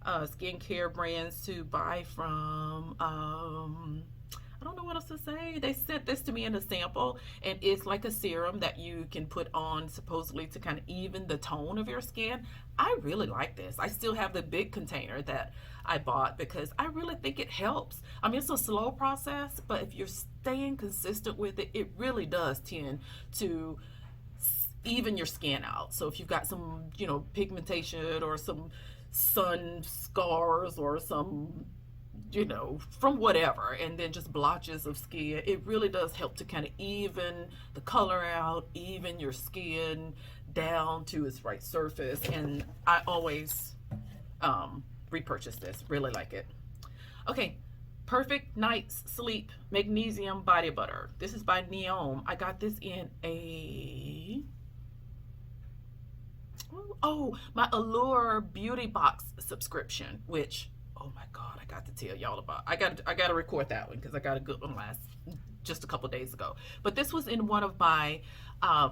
skincare brands to buy from. I don't know what else to say. They sent this to me in a sample, and it's like a serum that you can put on supposedly to kind of even the tone of your skin. I really like this. I still have the big container that I bought because I really think it helps. I mean, it's a slow process, but if you're staying consistent with it, it really does tend to even your skin out. So if you've got some, pigmentation or some sun scars or some, from whatever, and then just blotches of skin, it really does help to kind of even the color out, even your skin down to its right surface. And I always repurchase this. Really like it. Okay, Perfect Night's Sleep Magnesium Body Butter. This is by Neom. I got this in my Allure Beauty Box subscription, which, oh my God, I got to tell y'all about. I got to record that one because I got a good one just a couple days ago. But this was in one of my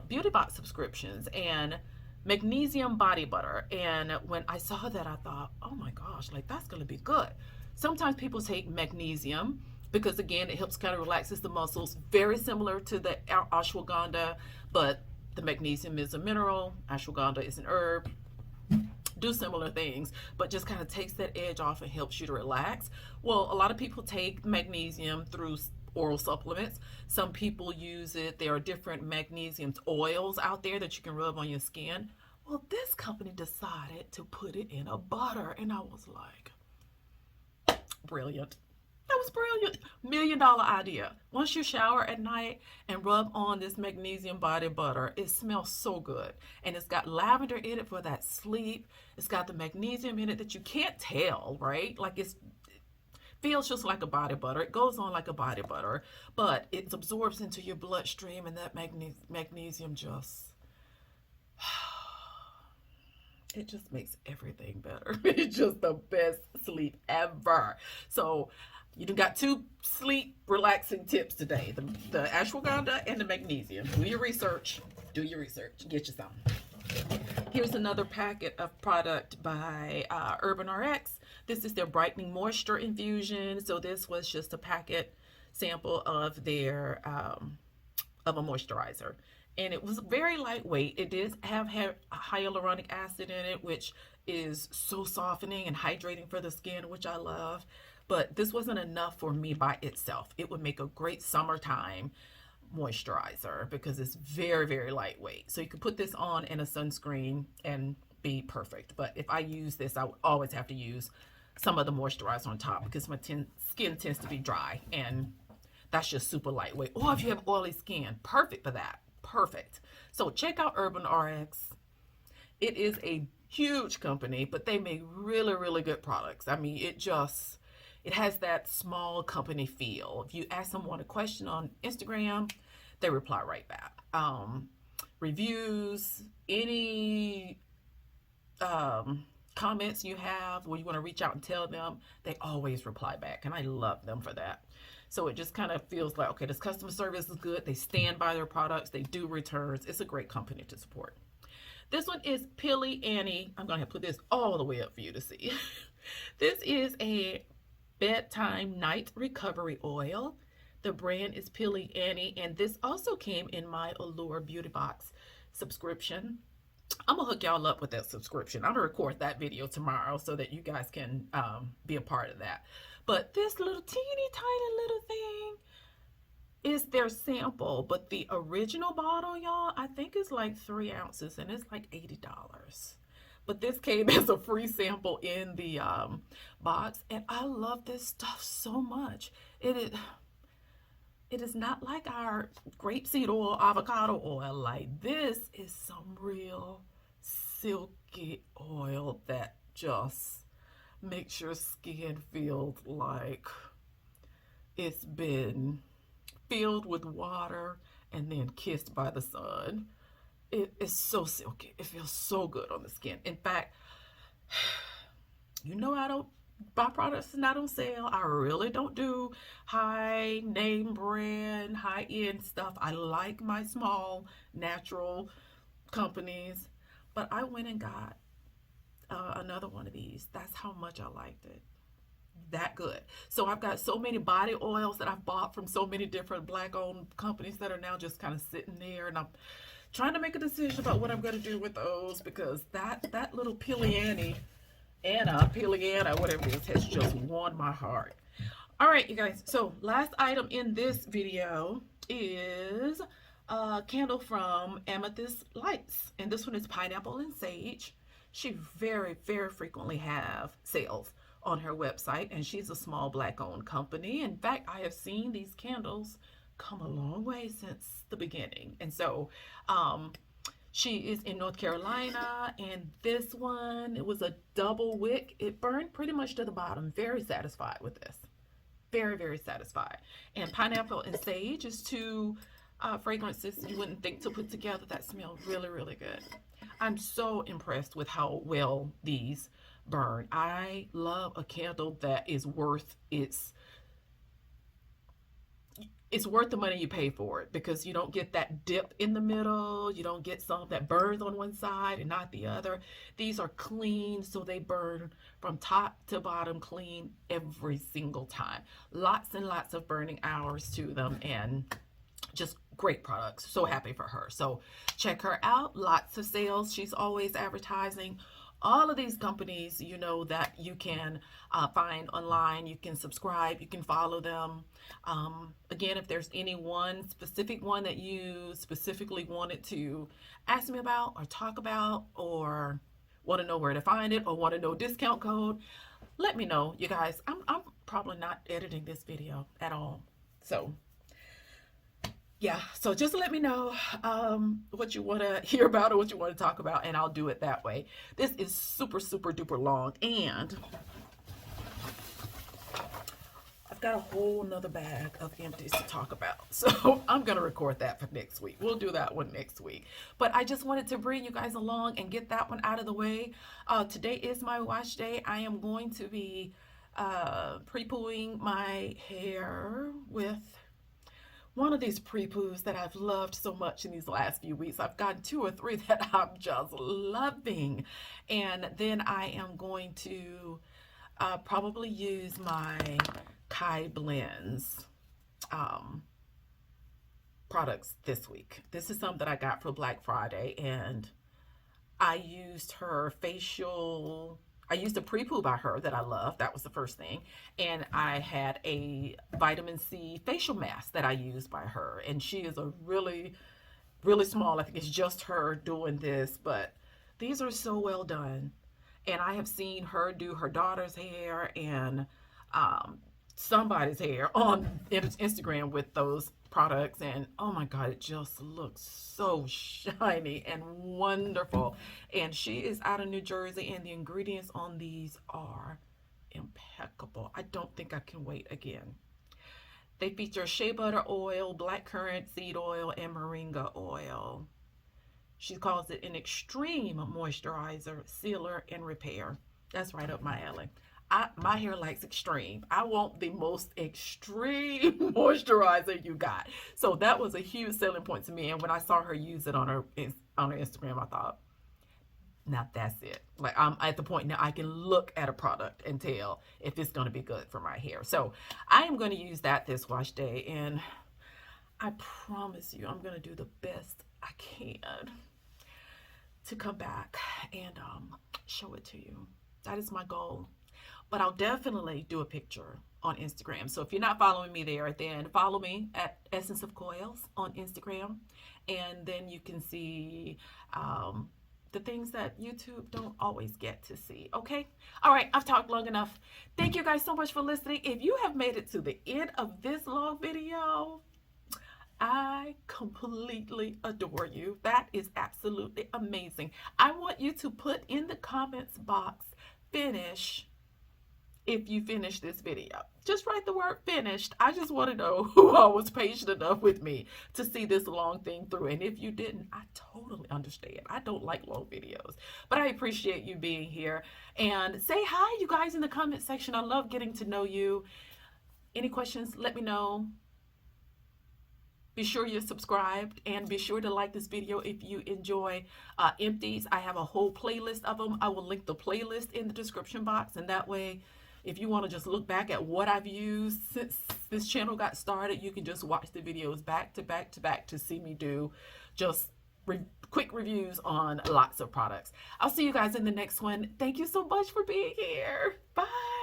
beauty box subscriptions, and magnesium body butter. And when I saw that, I thought, oh my gosh, like that's gonna be good. Sometimes people take magnesium because, again, it helps kind of relaxes the muscles, very similar to the ashwagandha, but the magnesium is a mineral, ashwagandha is an herb, do similar things, but just kind of takes that edge off and helps you to relax. Well, a lot of people take magnesium through oral supplements. Some people use it. There are different magnesium oils out there that you can rub on your skin. Well, this company decided to put it in a butter, and I was like, brilliant. That was brilliant. $1 million idea. Once you shower at night and rub on this magnesium body butter, it smells so good. And it's got lavender in it for that sleep. It's got the magnesium in it that you can't tell, right? Like, it's feels just like a body butter. It goes on like a body butter, but it absorbs into your bloodstream, and that magnesium just, it just makes everything better. It's just the best sleep ever. So you got 2 sleep relaxing tips today: the ashwagandha and the magnesium. Do your research. Do your research. Get you some. Here's another packet of product by UrbanRx. This is their brightening moisture infusion. So this was just a packet sample of their of a moisturizer, and it was very lightweight. It did have hyaluronic acid in it, which is so softening and hydrating for the skin, which I love. But this wasn't enough for me by itself. It would make a great summertime moisturizer because it's very, very lightweight. So you could put this on in a sunscreen and be perfect. But if I use this, I would always have to use some of the moisturizer on top because my skin tends to be dry, and that's just super lightweight. Or if you have oily skin, perfect for that. Perfect. So check out UrbanRx. It is a huge company, but they make really, really good products. I mean, it has that small company feel. If you ask someone a question on Instagram, they reply right back. Reviews, any comments you have where you want to reach out and tell them, they always reply back, and I love them for that. So it just kind of feels like, okay, this customer service is good. They stand by their products. They do returns. It's a great company to support. This one is Pili Annie. I'm going to put this all the way up for you to see. This is a bedtime night recovery oil. The brand is Pili Annie, and this also came in my Allure Beauty Box subscription. I'm gonna hook y'all up with that subscription. I'm gonna record that video tomorrow so that you guys can be a part of that. But this little teeny tiny little thing is their sample, but the original bottle, y'all, I think is like 3 ounces, and it's like $80. But this came as a free sample in the box, and I love this stuff so much. It is not like our grapeseed oil, avocado oil. Like, this is some real silky oil that just makes your skin feel like it's been filled with water and then kissed by the sun. It is so silky. It feels so good on the skin. In fact, you know, I don't buy products that's not on sale. I really don't do high name brand, high end stuff. I like my small natural companies, but I went and got another one of these. That's how much I liked it. That good. So I've got so many body oils that I've bought from so many different black owned companies that are now just kind of sitting there, and I'm trying to make a decision about what I'm going to do with those, because that little Pili Annie, whatever it is, has just won my heart. All right, you guys. So last item in this video is a candle from Amethyst Lights, and this one is pineapple and sage. She very, very frequently have sales on her website, and she's a small black owned company. In fact, I have seen these candles come a long way since the beginning. And so she is in North Carolina, and this one, it was a double wick. It burned pretty much to the bottom. Very satisfied with this. Very, very satisfied. And pineapple and sage is 2 fragrances you wouldn't think to put together that smell really, really good. I'm so impressed with how well these burn. I love a candle that is worth it's worth the money you pay for it, because you don't get that dip in the middle. You don't get some that burns on one side and not the other. These are clean, so they burn from top to bottom clean every single time. Lots and lots of burning hours to them, and just great products. So happy for her. So check her out. Lots of sales. She's always advertising. All of these companies, you know, that you can find online. You can subscribe, you can follow them. Again, if there's any one specific one that you specifically wanted to ask me about or talk about, or want to know where to find it, or want to know discount code, let me know, you guys. I'm probably not editing this video at all. So yeah, so just let me know what you want to hear about or what you want to talk about, and I'll do it that way. This is super, super duper long, and I've got a whole nother bag of empties to talk about. So I'm going to record that for next week. We'll do that one next week. But I just wanted to bring you guys along and get that one out of the way. Today is my wash day. I am going to be pre-pooing my hair with one of these prepoos that I've loved so much in these last few weeks. I've gotten 2 or 3 that I'm just loving. And then I am going to probably use my Kai Blends products this week. This is something that I got for Black Friday, and I used her facial, I used a pre-poo by her that I love. That was the first thing. And I had a vitamin C facial mask that I used by her. And she is a really, really small, I think it's just her doing this, but these are so well done. And I have seen her do her daughter's hair and somebody's hair on Instagram with those products, and oh my god, it just looks so shiny and wonderful. And she is out of New Jersey, and the ingredients on these are impeccable. I don't think I can wait again. They feature shea butter oil, blackcurrant seed oil, and moringa oil. She calls it an extreme moisturizer, sealer, and repair. That's right up my alley. My hair likes extreme. I want the most extreme moisturizer you got. So that was a huge selling point to me. And when I saw her use it on her Instagram, I thought, now that's it. Like, I'm at the point now I can look at a product and tell if it's going to be good for my hair. So I am going to use that this wash day. And I promise you, I'm going to do the best I can to come back and show it to you. That is my goal. But I'll definitely do a picture on Instagram. So if you're not following me there, then follow me at EssenceofCoils on Instagram. And then you can see the things that YouTube don't always get to see. Okay? All right, I've talked long enough. Thank you guys so much for listening. If you have made it to the end of this long video, I completely adore you. That is absolutely amazing. I want you to put in the comments box, finish, if you finish this video. Just write the word finished. I just want to know who all was patient enough with me to see this long thing through. And if you didn't, I totally understand. I don't like long videos, but I appreciate you being here. And say hi, you guys, in the comment section. I love getting to know you. Any questions, let me know. Be sure you're subscribed, and be sure to like this video if you enjoy empties. I have a whole playlist of them. I will link the playlist in the description box, and that way, if you want to just look back at what I've used since this channel got started, you can just watch the videos back to back to back to see me do just quick reviews on lots of products. I'll see you guys in the next one. Thank you so much for being here. Bye.